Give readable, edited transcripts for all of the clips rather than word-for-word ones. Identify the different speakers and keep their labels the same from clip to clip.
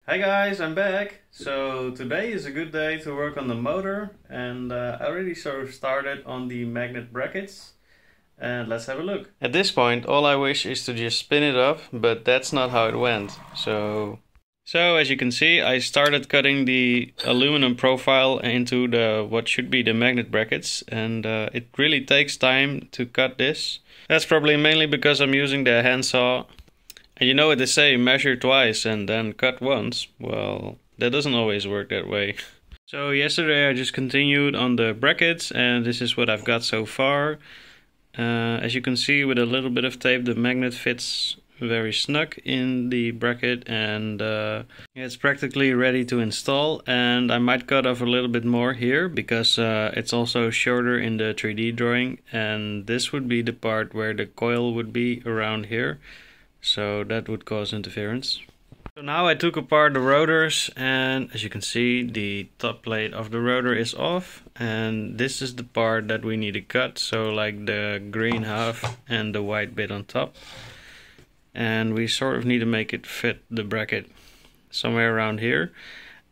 Speaker 1: Hi guys, I'm back. So today is a good day to work on the motor, and I already sort of started on the magnet brackets, and let's have a look. At this point all I wish is to just spin it up, but that's not how it went. So as you can see, I started cutting the aluminum profile into the what should be the magnet brackets, and it really takes time to cut this. That's probably mainly because I'm using the handsaw. And you know what they say, measure twice and then cut once. Well, that doesn't always work that way. So yesterday I just continued on the brackets, and this is what I've got so far. As you can see, with a little bit of tape the magnet fits very snug in the bracket, and it's practically ready to install. And I might cut off a little bit more here because it's also shorter in the 3D drawing, and this would be the part where the coil would be around here. So that would cause interference. So now I took apart the rotors, and as you can see, the top plate of the rotor is off, and this is the part that we need to cut, so like the green half and the white bit on top. And we sort of need to make it fit the bracket somewhere around here.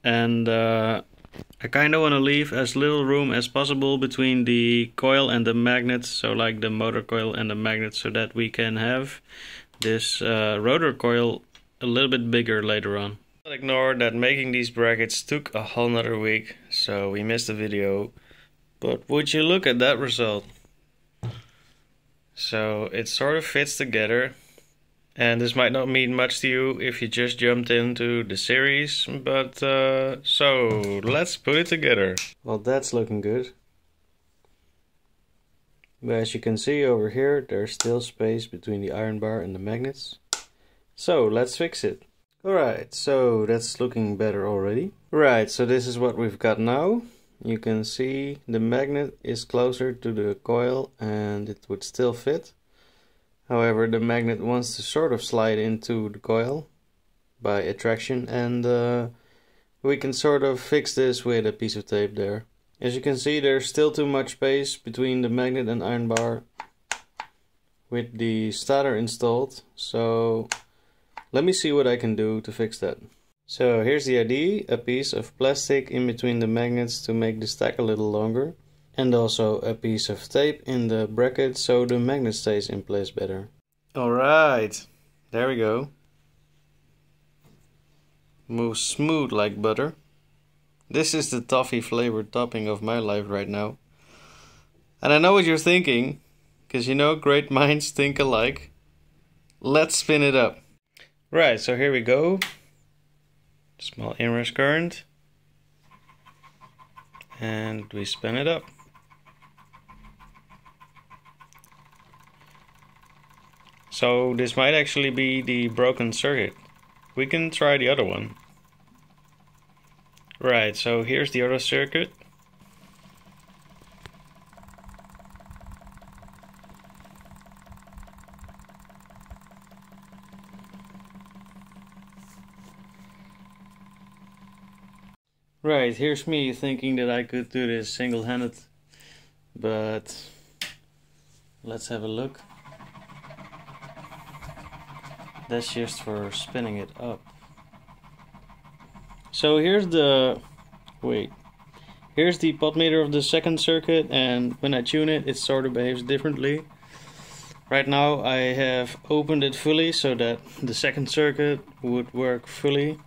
Speaker 1: And I kind of want to leave as little room as possible between the coil and the magnet, so like the motor coil and the magnet, so that we can have this rotor coil a little bit bigger later on. Don't ignore that making these brackets took a whole nother week, so we missed the video. But would you look at that result? So it sort of fits together, and this might not mean much to you if you just jumped into the series, but so let's put it together. Well, that's looking good. But as you can see over here, there's still space between the iron bar and the magnets. So let's fix it. Alright, so that's looking better already. Right, so this is what we've got now. You can see the magnet is closer to the coil and it would still fit. However, the magnet wants to sort of slide into the coil by attraction, and we can sort of fix this with a piece of tape there. As you can see, there's still too much space between the magnet and iron bar with the starter installed, so let me see what I can do to fix that. So here's the idea: a piece of plastic in between the magnets to make the stack a little longer, and also a piece of tape in the bracket so the magnet stays in place better. Alright, there we go. Moves smooth like butter. This is the toffee flavored topping of my life right now. And I know what you're thinking, because you know great minds think alike. Let's spin it up. Right, so here we go. Small inrush current. And we spin it up. So this might actually be the broken circuit. We can try the other one. Right, so here's the other circuit. Right, here's me thinking that I could do this single-handed, but let's have a look. That's just for spinning it up. So here's the potmeter of the second circuit, and when I tune it, it sort of behaves differently. Right now I have opened it fully so that the second circuit would work fully,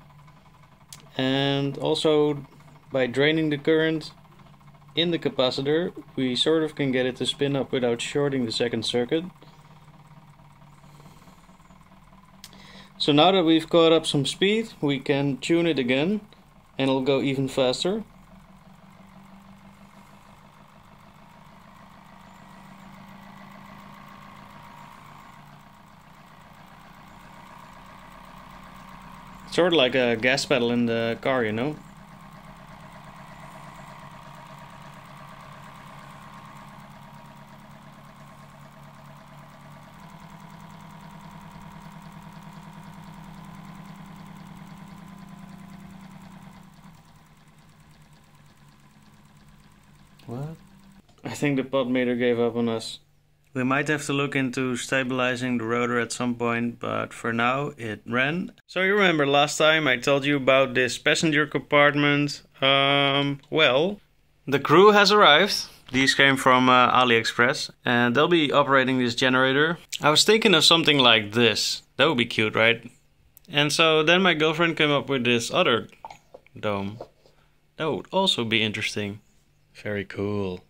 Speaker 1: and also by draining the current in the capacitor we sort of can get it to spin up without shorting the second circuit. So now that we've caught up some speed, we can tune it again and it'll go even faster. Sort of like a gas pedal in the car, you know? What? I think the potmeter gave up on us. We might have to look into stabilizing the rotor at some point, but for now it ran. So you remember last time I told you about this passenger compartment? Well, the crew has arrived. These came from AliExpress and they'll be operating this generator. I was thinking of something like this. That would be cute, right? And so then my girlfriend came up with this other dome. That would also be interesting. Very cool.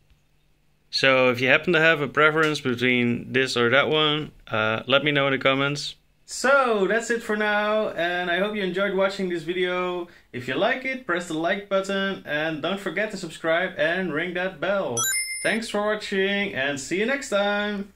Speaker 1: So if you happen to have a preference between this or that one, let me know in the comments. So that's it for now, and I hope you enjoyed watching this video. If you like it, press the like button and don't forget to subscribe and ring that bell. Thanks for watching and see you next time!